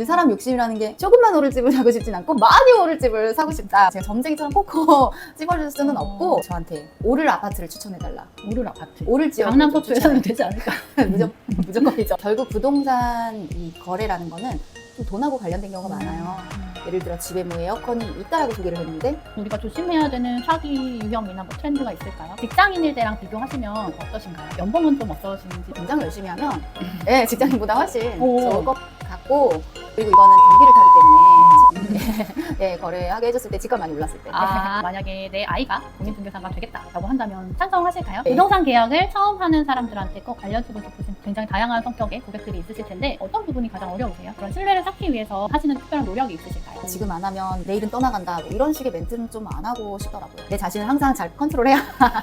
사람 욕심이라는 게 조금만 오를 집을 사고 싶진 않고 많이 오를 집을 사고 싶다. 제가 점쟁이처럼 콕콕 집어줄 수는 없고 저한테 오를 아파트를 추천해달라. 오를 아파트. 오를 지역 강남 서초에서는 되지 않을까? 무조건이죠. 결국 부동산 이 거래라는 거는 좀 돈하고 관련된 경우가 많아요. 예를 들어 집에 뭐 에어컨이 있다라고 소개를 했는데 우리가 조심해야 되는 사기 유형이나 뭐 트렌드가 있을까요? 직장인일 때랑 비교하시면 어떠신가요? 연봉은 좀 어떠신지. 굉장히 열심히 하면 네, 직장인보다 훨씬 오. 좋을 것 같고 그리고 이거는 경기를 타기 때문에 네, 거래하게 해줬을 때 집값 많이 올랐을 때 만약에 내 아이가 공인중개사가 되겠다라고 한다면 찬성하실까요? 네. 부동산 계약을 처음 하는 사람들한테 꼭 알려주고 싶으신 굉장히 다양한 성격의 고객들이 있으실 텐데 어떤 부분이 가장 어려우세요? 그런 신뢰를 쌓기 위해서 하시는 특별한 노력이 있으실까요? 지금 안 하면 내일은 떠나간다 뭐 이런 식의 멘트는 좀 안 하고 싶더라고요. 내 자신을 항상 잘 컨트롤해야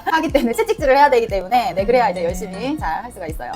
하기 때문에 채찍질을 해야 되기 때문에 네, 그래야 이제 열심히 잘 할 수가 있어요.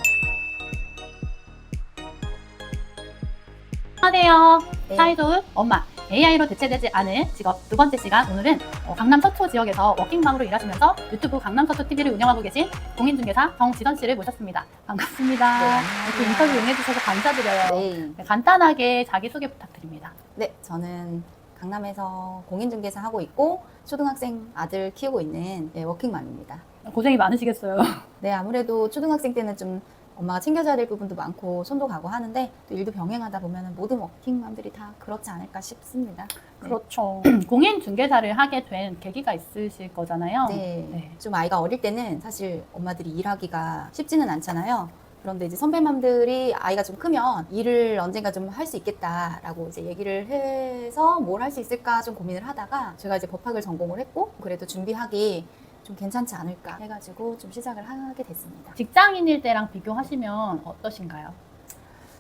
안녕하세요. 네. 사이좋은 엄마. AI로 대체되지 않을 직업 두 번째 시간, 오늘은 강남 서초 지역에서 워킹맘으로 일하시면서 유튜브 강남 서초 TV를 운영하고 계신 공인중개사 정지선 씨를 모셨습니다. 반갑습니다. 네, 이렇게 인터뷰 응해주셔서 감사드려요. 네. 네, 간단하게 자기소개 부탁드립니다. 네, 저는 강남에서 공인중개사 하고 있고 초등학생 아들 키우고 있는 네, 워킹맘입니다. 고생이 많으시겠어요. 네, 아무래도 초등학생 때는 좀 엄마가 챙겨줘야 될 부분도 많고 손도 가고 하는데 또 일도 병행하다 보면 모든 워킹맘들이 다 그렇지 않을까 싶습니다. 네. 그렇죠. 공인중개사를 하게 된 계기가 있으실 거잖아요. 네. 네. 좀 아이가 어릴 때는 사실 엄마들이 일하기가 쉽지는 않잖아요. 그런데 이제 선배맘들이 아이가 좀 크면 일을 언젠가 좀 할 수 있겠다라고 이제 얘기를 해서 뭘 할 수 있을까 좀 고민을 하다가 제가 이제 법학을 전공을 했고 그래도 준비하기 좀 괜찮지 않을까 해가지고 좀 시작을 하게 됐습니다. 직장인일 때랑 비교하시면 어떠신가요?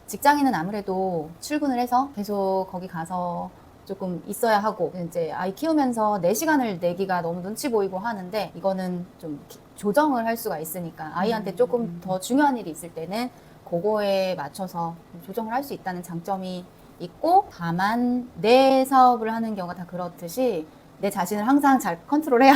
직장인은 아무래도 출근을 해서 계속 거기 가서 조금 있어야 하고 이제 아이 키우면서 내 시간을 내기가 너무 눈치 보이고 하는데 이거는 좀 조정을 할 수가 있으니까 아이한테 조금 더 중요한 일이 있을 때는 그거에 맞춰서 조정을 할 수 있다는 장점이 있고 다만 내 사업을 하는 경우가 다 그렇듯이 내 자신을 항상 잘 컨트롤해야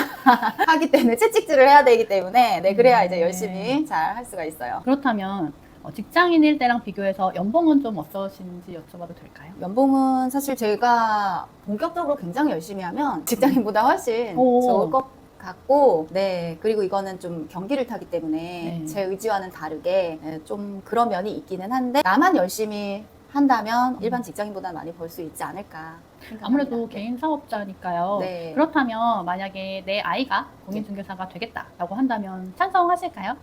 하기 때문에 채찍질을 해야 되기 때문에 네, 그래야 이제 열심히 잘 할 수가 있어요. 그렇다면 직장인일 때랑 비교해서 연봉은 좀 어떠신지 여쭤봐도 될까요? 연봉은 사실 제가 본격적으로 굉장히 열심히 하면 직장인보다 훨씬 오. 좋을 것 같고 네 그리고 이거는 좀 경기를 타기 때문에 네. 제 의지와는 다르게 좀 그런 면이 있기는 한데 나만 열심히 한다면 일반 직장인보다 많이 벌 수 있지 않을까 생각합니다. 아무래도 개인 사업자니까요. 네. 그렇다면 만약에 내 아이가 공인중개사가 되겠다라고 한다면 찬성하실까요?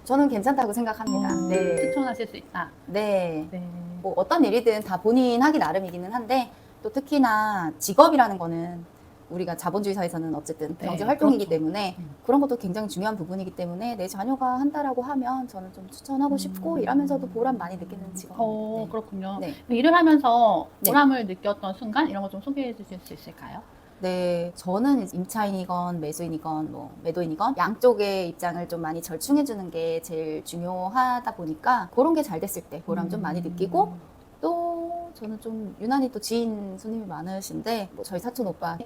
저는 괜찮다고 생각합니다. 네. 추천하실 수 있다. 네. 네. 뭐 어떤 일이든 다 본인 하기 나름이기는 한데 또 특히나 직업이라는 거는 우리가 자본주의 사회에서는 어쨌든 네, 경제 활동이기 그렇죠. 때문에 그런 것도 굉장히 중요한 부분이기 때문에 내 자녀가 한다라고 하면 저는 좀 추천하고 싶고 일하면서도 보람 많이 느끼는 직업입니다. 그렇군요. 네. 일을 하면서 네. 보람을 느꼈던 순간 이런 거 좀 소개해 주실 수 있을까요? 네, 저는 임차인이건 매수인이건 뭐 매도인이건 양쪽의 입장을 좀 많이 절충해 주는 게 제일 중요하다 보니까 그런 게 잘 됐을 때 보람 좀 많이 느끼고 또 저는 좀 유난히 또 지인 손님이 많으신데 뭐 저희 사촌 오빠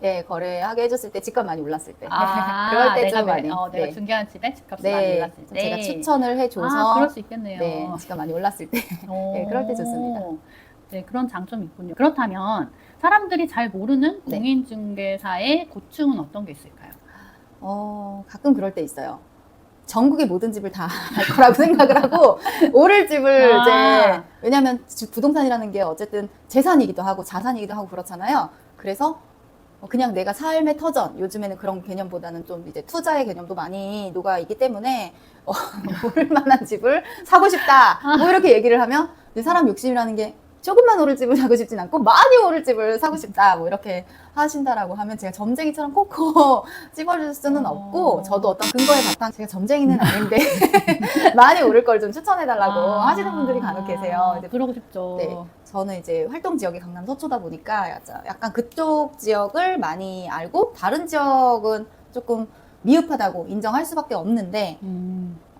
네, 거래하게 해줬을 때 집값 많이 올랐을 때 그럴 때 좀 많이 내가 네. 중개한 집에 집값이 많이 네, 올랐을 좀 때 제가 추천을 해줘서 그럴 수 있겠네요. 네, 집값 많이 올랐을 때 네, 그럴 때 좋습니다. 네, 그런 장점이 있군요. 그렇다면 사람들이 잘 모르는 네. 공인중개사의 고충은 어떤 게 있을까요? 가끔 그럴 때 있어요. 전국의 모든 집을 다 할 거라고 생각을 하고 오를 집을 이제 왜냐하면 부동산이라는 게 어쨌든 재산이기도 하고 자산이기도 하고 그렇잖아요. 그래서 그냥 내가 삶의 터전 요즘에는 그런 개념보다는 좀 이제 투자의 개념도 많이 녹아 있기 때문에 오를 만한 집을 사고 싶다 뭐 이렇게 얘기를 하면 사람 욕심이라는 게 조금만 오를 집을 사고 싶진 않고 많이 오를 집을 사고 싶다 뭐 이렇게 하신다라고 하면 제가 점쟁이처럼 콕콕 찝어줄 수는 없고 저도 어떤 근거에 바탕 제가 점쟁이는 아닌데 많이 오를 걸 좀 추천해달라고 하시는 분들이 간혹 계세요. 이제 그러고 싶죠. 네, 저는 이제 활동 지역이 강남 서초다 보니까 약간 그쪽 지역을 많이 알고 다른 지역은 조금 미흡하다고 인정할 수밖에 없는데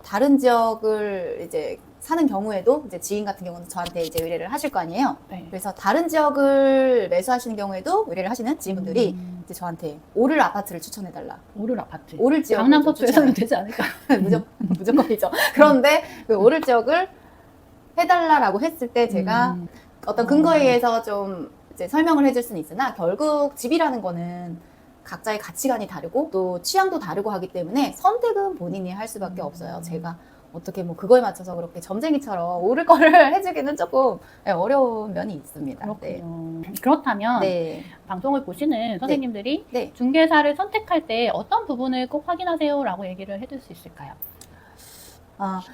다른 지역을 이제 사는 경우에도 이제 지인 같은 경우는 저한테 이제 의뢰를 하실 거 아니에요. 네. 그래서 다른 지역을 매수하시는 경우에도 의뢰를 하시는 지인분들이 이제 저한테 오를 아파트를 추천해달라. 오를 아파트. 오를 지역 강남 서초에서는 되지 않을까? 무조건이죠. 그런데 그 오를 지역을 해달라라고 했을 때 제가 어떤 근거에 어. 의해서 좀 이제 설명을 해줄 수는 있으나 결국 집이라는 거는 각자의 가치관이 다르고 또 취향도 다르고 하기 때문에 선택은 본인이 할 수밖에 없어요. 제가 어떻게 뭐 그거에 맞춰서 그렇게 점쟁이처럼 옳을 거를 해주기는 조금 어려운 면이 있습니다. 그렇군요. 그렇다면 네. 방송을 보시는 선생님들이 네. 중개사를 선택할 때 어떤 부분을 꼭 확인하세요라고 얘기를 해줄 수 있을까요?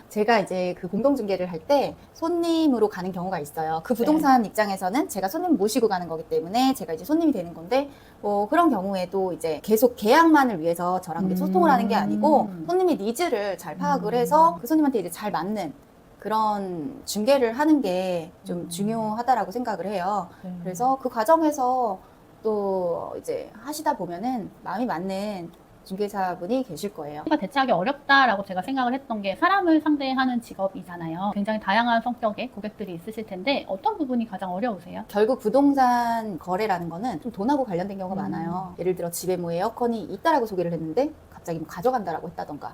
제가 이제 그 공동중개를 할 때 손님으로 가는 경우가 있어요. 그 부동산 입장에서는 제가 손님 모시고 가는 거기 때문에 제가 이제 손님이 되는 건데, 뭐 그런 경우에도 이제 계속 계약만을 위해서 저랑 이제 소통을 하는 게 아니고 손님의 니즈를 잘 파악을 해서 그 손님한테 이제 잘 맞는 그런 중개를 하는 게 좀 중요하다라고 생각을 해요. 그래서 그 과정에서 또 이제 하시다 보면은 마음이 맞는 중개사분이 계실 거예요. 대체하기 어렵다라고 제가 생각을 했던 게 사람을 상대하는 직업이잖아요. 굉장히 다양한 성격의 고객들이 있으실 텐데 어떤 부분이 가장 어려우세요? 결국 부동산 거래라는 거는 좀 돈하고 관련된 경우가 많아요. 예를 들어 집에 뭐 에어컨이 있다라고 소개를 했는데 갑자기 뭐 가져간다라고 했다던가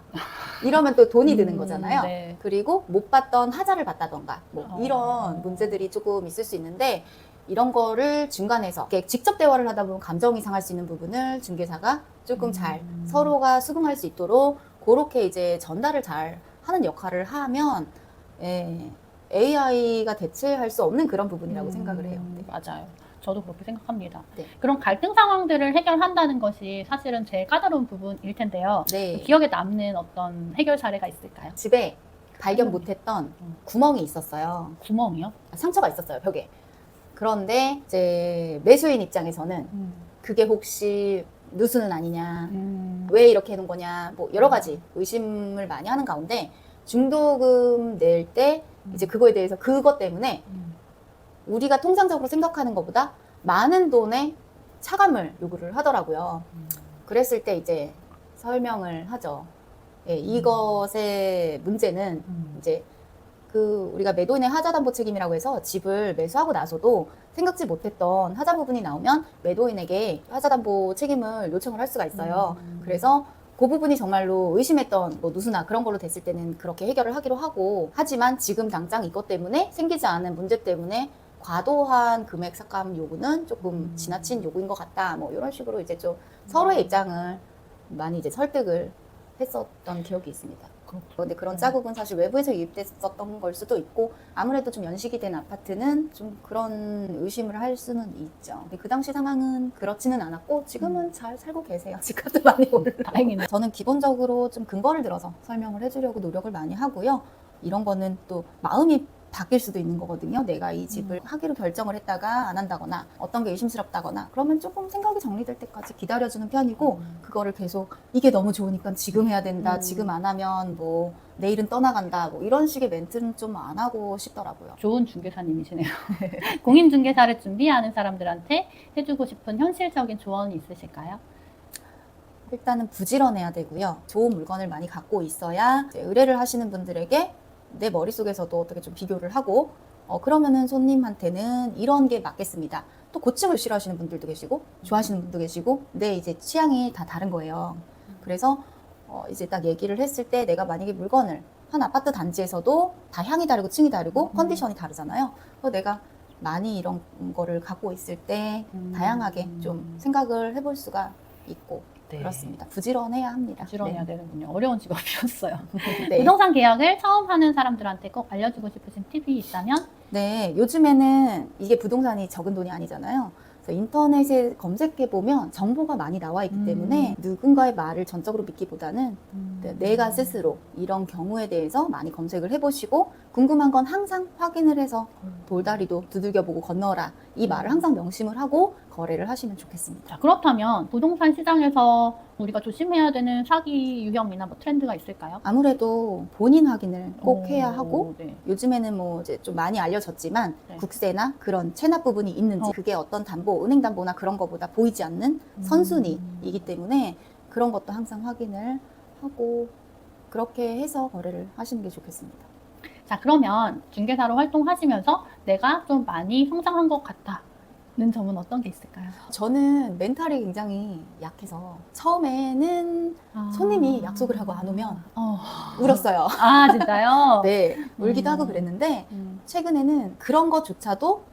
이러면 또 돈이 드는 거잖아요. 네. 그리고 못 받던 하자를 받다던가 뭐 어. 이런 문제들이 조금 있을 수 있는데, 이런 거를 중간에서 이렇게 직접 대화를 하다 보면 감정이 상할 수 있는 부분을 중개사가 조금 잘 서로가 수긍할 수 있도록 그렇게 이제 전달을 잘 하는 역할을 하면 AI가 대체할 수 없는 그런 부분이라고 생각을 해요. 네. 맞아요. 저도 그렇게 생각합니다. 네. 그런 갈등 상황들을 해결한다는 것이 사실은 제일 까다로운 부분일 텐데요. 네. 기억에 남는 어떤 해결 사례가 있을까요? 집에 발견 못했던 구멍이 있었어요. 구멍이요? 상처가 있었어요, 벽에. 그런데 이제 매수인 입장에서는 그게 혹시 누수는 아니냐, 왜 이렇게 해놓은 거냐, 뭐 여러 가지 의심을 많이 하는 가운데 중도금 낼 때 이제 그거에 대해서 그것 때문에 우리가 통상적으로 생각하는 것보다 많은 돈의 차감을 요구를 하더라고요. 그랬을 때 이제 설명을 하죠. 이것의 문제는 이제 그 우리가 매도인의 하자담보 책임이라고 해서 집을 매수하고 나서도 생각지 못했던 하자 부분이 나오면 매도인에게 하자담보 책임을 요청을 할 수가 있어요. 그래서 그 부분이 정말로 의심했던 뭐 누수나 그런 걸로 됐을 때는 그렇게 해결을 하기로 하고, 하지만 지금 당장 이것 때문에 생기지 않은 문제 때문에 과도한 금액 삭감 요구는 조금 지나친 요구인 것 같다. 뭐 이런 식으로 이제 좀 서로의 입장을 많이 이제 설득을 했었던 기억이 있습니다. 그런데 그런 자국은 사실 외부에서 유입됐었던 걸 수도 있고, 아무래도 좀 연식이 된 아파트는 좀 그런 의심을 할 수는 있죠. 근데 그 당시 상황은 그렇지는 않았고 지금은 잘 살고 계세요. 집값도 많이 오르고. 다행이네. 저는 기본적으로 좀 근거를 들어서 설명을 해주려고 노력을 많이 하고요. 이런 거는 또 마음이 바뀔 수도 있는 거거든요. 내가 이 집을 하기로 결정을 했다가 안 한다거나 어떤 게 의심스럽다거나 그러면 조금 생각이 정리될 때까지 기다려주는 편이고, 그거를 계속 이게 너무 좋으니까 지금 해야 된다, 지금 안 하면 뭐 내일은 떠나간다, 뭐 이런 식의 멘트는 좀 안 하고 싶더라고요. 좋은 중개사님이시네요. 공인중개사를 준비하는 사람들한테 해주고 싶은 현실적인 조언이 있으실까요? 일단은 부지런해야 되고요. 좋은 물건을 많이 갖고 있어야 이제 의뢰를 하시는 분들에게 내 머릿속에서도 어떻게 좀 비교를 하고, 그러면은 손님한테는 이런 게 맞겠습니다. 또 고층을 싫어하시는 분들도 계시고 좋아하시는 분도 계시고, 내 이제 취향이 다 다른 거예요. 그래서 이제 딱 얘기를 했을 때 내가 만약에 물건을 한 아파트 단지에서도 다 향이 다르고 층이 다르고 컨디션이 다르잖아요. 그래서 내가 많이 이런 거를 갖고 있을 때 다양하게 좀 생각을 해볼 수가 있고 네. 그렇습니다. 부지런해야 합니다. 부지런해야 되는군요. 어려운 직업이었어요. 네. 부동산 계약을 처음 하는 사람들한테 꼭 알려주고 싶으신 팁이 있다면? 네, 요즘에는 이게 부동산이 적은 돈이 아니잖아요. 그래서 인터넷에 검색해보면 정보가 많이 나와 있기 때문에 누군가의 말을 전적으로 믿기보다는 내가 스스로 이런 경우에 대해서 많이 검색을 해보시고, 궁금한 건 항상 확인을 해서 돌다리도 두들겨보고 건너라, 이 말을 항상 명심을 하고 거래를 하시면 좋겠습니다. 자, 그렇다면 부동산 시장에서 우리가 조심해야 되는 사기 유형이나 뭐 트렌드가 있을까요? 아무래도 본인 확인을 꼭 해야 하고, 네. 요즘에는 뭐 이제 좀 많이 알려졌지만 네. 국세나 그런 체납 부분이 있는지, 그게 어떤 담보, 은행 담보나 그런 거보다 보이지 않는 선순위이기 때문에 그런 것도 항상 확인을 하고 그렇게 해서 거래를 하시는 게 좋겠습니다. 자, 그러면 중개사로 활동하시면서 내가 좀 많이 성장한 것 같다는 점은 어떤 게 있을까요? 저는 멘탈이 굉장히 약해서 처음에는 손님이 약속을 하고 안 오면 울었어요. 아, 진짜요? 네, 울기도 하고 그랬는데 최근에는 그런 것조차도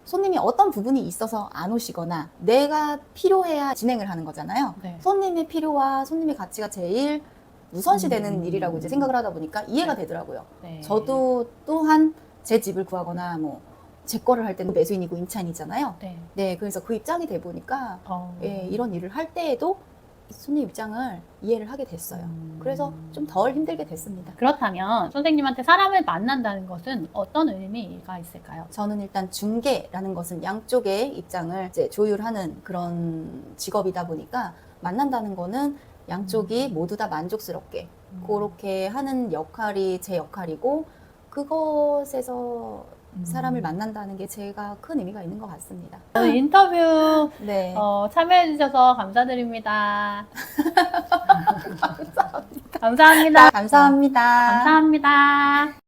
손님이 어떤 부분이 있어서 안 오시거나 내가 필요해야 진행을 하는 거잖아요. 네. 손님의 필요와 손님의 가치가 제일 우선시되는 일이라고 이제 생각을 하다 보니까 이해가 네. 되더라고요. 네. 저도 또한 제 집을 구하거나 뭐 제 거를 할 때는 매수인이고 임차인이잖아요. 네. 네, 그래서 그 입장이 돼 보니까 예, 음. 이런 일을 할 때에도 손님 입장을 이해를 하게 됐어요. 그래서 좀 덜 힘들게 됐습니다. 그렇다면 선생님한테 사람을 만난다는 것은 어떤 의미가 있을까요? 저는 일단 중개라는 것은 양쪽의 입장을 이제 조율하는 그런 직업이다 보니까 만난다는 거는 양쪽이 모두 다 만족스럽게 그렇게 하는 역할이 제 역할이고 그것에서 사람을 만난다는 게 제가 큰 의미가 있는 것 같습니다. 오늘 인터뷰 네. 참여해주셔서 감사드립니다. 감사합니다. 감사합니다. 감사합니다.